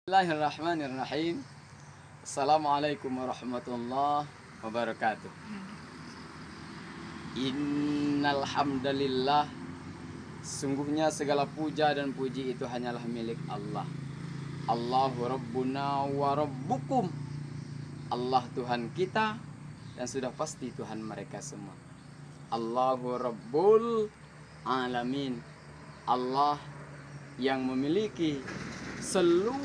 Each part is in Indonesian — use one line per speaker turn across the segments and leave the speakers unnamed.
Bismillahirrahmanirrahim. Assalamualaikum warahmatullahi wabarakatuh. Innal hamdalillah, sungguhnya segala puja dan puji itu hanyalah milik Allah. Allahu rabbuna wa rabbukum. Allah Tuhan kita dan sudah pasti Tuhan mereka semua. Allahu rabbul alamin. Allah yang memiliki seluruh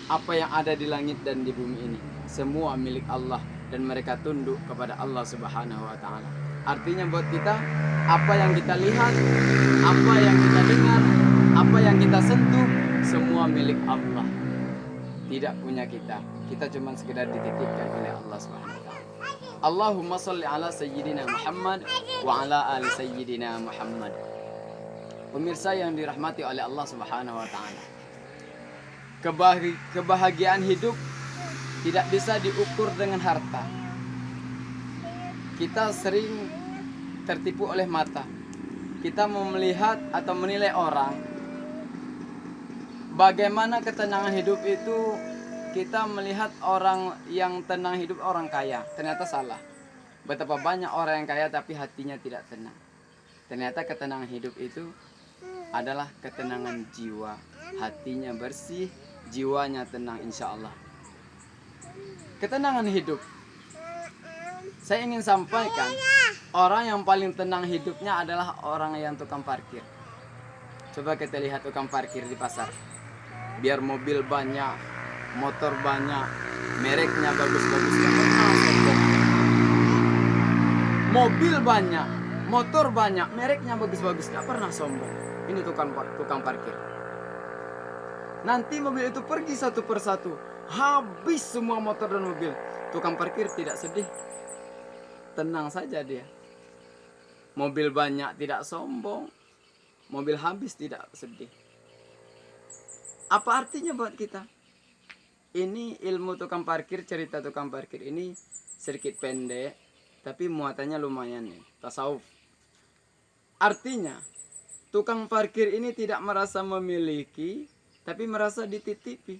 apa yang ada di langit dan di bumi ini, semua milik Allah dan mereka tunduk kepada Allah Subhanahu wa taala. Artinya buat kita, apa yang kita lihat, apa yang kita dengar, apa yang kita sentuh, semua milik Allah. Tidak punya kita. Kita cuma sekedar dititipkan oleh Allah Subhanahu wa taala. Allahumma shalli ala sayyidina Muhammad wa ala ali sayyidina Muhammad. Pemirsa yang dirahmati oleh Allah Subhanahu wa taala. Kebahagiaan hidup tidak bisa diukur dengan harta. Kita sering tertipu oleh mata. Kita mau melihat atau menilai orang. Bagaimana ketenangan hidup itu, kita melihat orang yang tenang hidup orang kaya. Ternyata salah. Betapa banyak orang yang kaya tapi hatinya tidak tenang. Ternyata ketenangan hidup itu adalah ketenangan jiwa. Hatinya bersih, jiwanya tenang, insya Allah. Ketenangan hidup. Saya ingin sampaikan, orang yang paling tenang hidupnya adalah orang yang tukang parkir. Coba kita lihat tukang parkir di pasar. Biar mobil banyak, motor banyak, mereknya bagus-bagus, mobil banyak, motor banyak, mereknya bagus-bagus, gak pernah sombong. Ini tukang parkir. Nanti mobil itu pergi satu persatu, habis semua motor dan mobil. Tukang parkir tidak sedih, tenang saja dia. Mobil banyak tidak sombong, mobil habis tidak sedih. Apa artinya buat kita? Ini ilmu tukang parkir, cerita tukang parkir ini sedikit pendek, tapi muatannya lumayan nih, tasawuf. Artinya, tukang parkir ini tidak merasa memiliki, tapi merasa dititipi.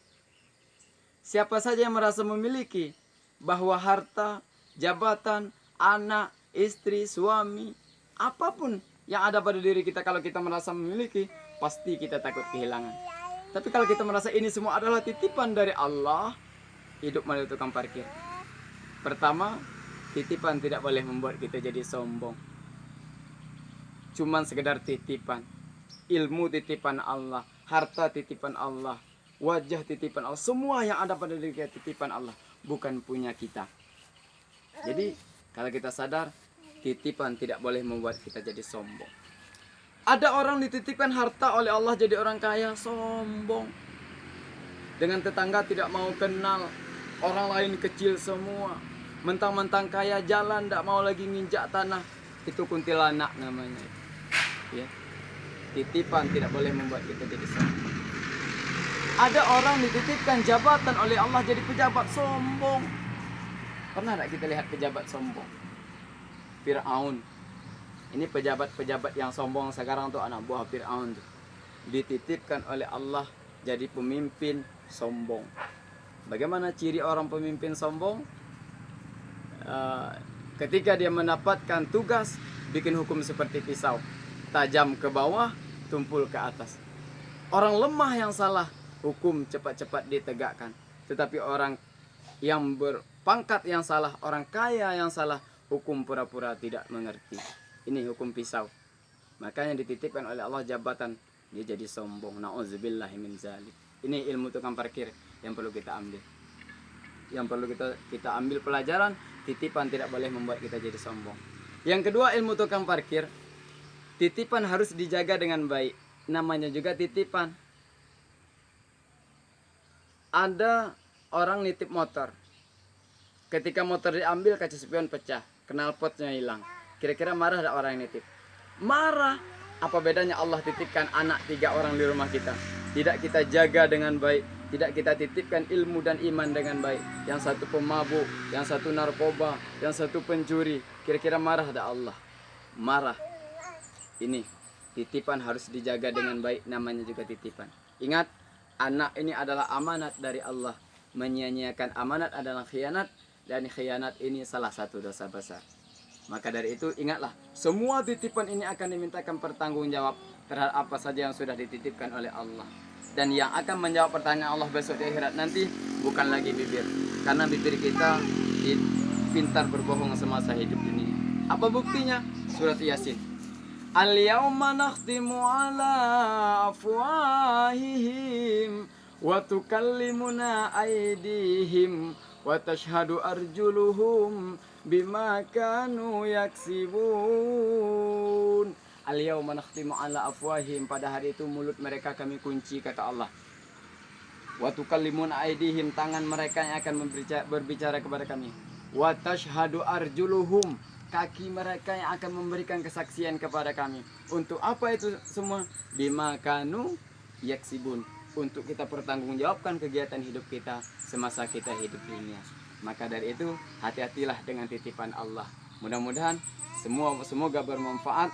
Siapa saja yang merasa memiliki, bahwa harta, jabatan, anak, istri, suami, apapun yang ada pada diri kita, kalau kita merasa memiliki, pasti kita takut kehilangan. Tapi kalau kita merasa ini semua adalah titipan dari Allah, hidup melalui tukang parkir. Pertama, titipan tidak boleh membuat kita jadi sombong. Cuman sekedar titipan. Ilmu titipan Allah, harta titipan Allah, wajah titipan Allah, semua yang ada pada diri kita titipan Allah, bukan punya kita. Jadi kalau kita sadar, titipan tidak boleh membuat kita jadi sombong. Ada orang dititipkan harta oleh Allah jadi orang kaya, sombong. Dengan tetangga tidak mau kenal, orang lain kecil semua. Mentang-mentang kaya, jalan tidak mau lagi nginjak tanah. Itu kuntilanak namanya. Ya. Titipan tidak boleh membuat kita jadi sombong. Ada orang dititipkan jabatan oleh Allah jadi pejabat, sombong. Pernah tak kita lihat pejabat sombong? Fir'aun. Ini pejabat-pejabat yang sombong sekarang tuh anak buah Fir'aun tuh. Dititipkan oleh Allah jadi pemimpin sombong. Bagaimana ciri orang pemimpin sombong? Ketika dia mendapatkan tugas, bikin hukum seperti pisau. Tajam ke bawah, tumpul ke atas. Orang lemah yang salah, hukum cepat-cepat ditegakkan. Tetapi orang yang berpangkat yang salah, orang kaya yang salah, hukum pura-pura tidak mengerti. Ini hukum pisau. Makanya dititipkan oleh Allah jabatan, dia jadi sombong. Na'udzubillahi min zalik. Ini ilmu tukang parkir yang perlu kita ambil. Yang perlu kita ambil pelajaran, titipan tidak boleh membuat kita jadi sombong. Yang kedua, ilmu tukang parkir, titipan harus dijaga dengan baik. Namanya juga titipan. Ada orang nitip motor. Ketika motor diambil, kaca spion pecah, knalpotnya hilang. Kira-kira marah ada orang yang nitip? Marah. Apa bedanya Allah titipkan anak 3 orang di rumah kita? Tidak kita jaga dengan baik, tidak kita titipkan ilmu dan iman dengan baik. Yang satu pemabuk, yang satu narkoba, yang satu pencuri. Kira-kira marah ada Allah? Marah. Ini titipan harus dijaga dengan baik, namanya juga titipan. Ingat, Anak ini adalah amanat dari Allah. Menyia-nyiakan amanat adalah khianat, dan khianat ini salah satu dosa besar. Maka dari itu ingatlah, semua titipan ini akan dimintakan pertanggungjawab terhadap apa saja yang sudah dititipkan oleh Allah. Dan yang akan menjawab pertanyaan Allah besok di akhirat nanti bukan lagi bibir, karena bibir kita pintar berbohong semasa hidup dunia. Apa buktinya? Surat Yasin. Al-yawma nakhtimu ala afwahihim wa tukallimuna aydihim wa tashhadu arjuluhum bima kanu yaksibun. Al-yawma nakhtimu ala afwahihim, pada hari itu mulut mereka kami kunci, kata Allah. Wa tukallimuna aydihim, tangan mereka yang akan berbicara kepada kami. Wa tashhadu arjuluhum, kaki mereka yang akan memberikan kesaksian kepada kami. Untuk apa itu semua? Bima kanu yaksibun, untuk kita pertanggungjawabkan kegiatan hidup kita semasa kita hidup di dunia. Maka dari itu hati-hatilah dengan titipan Allah. Mudah-mudahan semoga bermanfaat.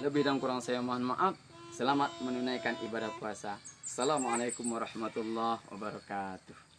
Lebih dan kurang saya mohon maaf. Selamat menunaikan ibadah puasa. Assalamualaikum warahmatullahi wabarakatuh.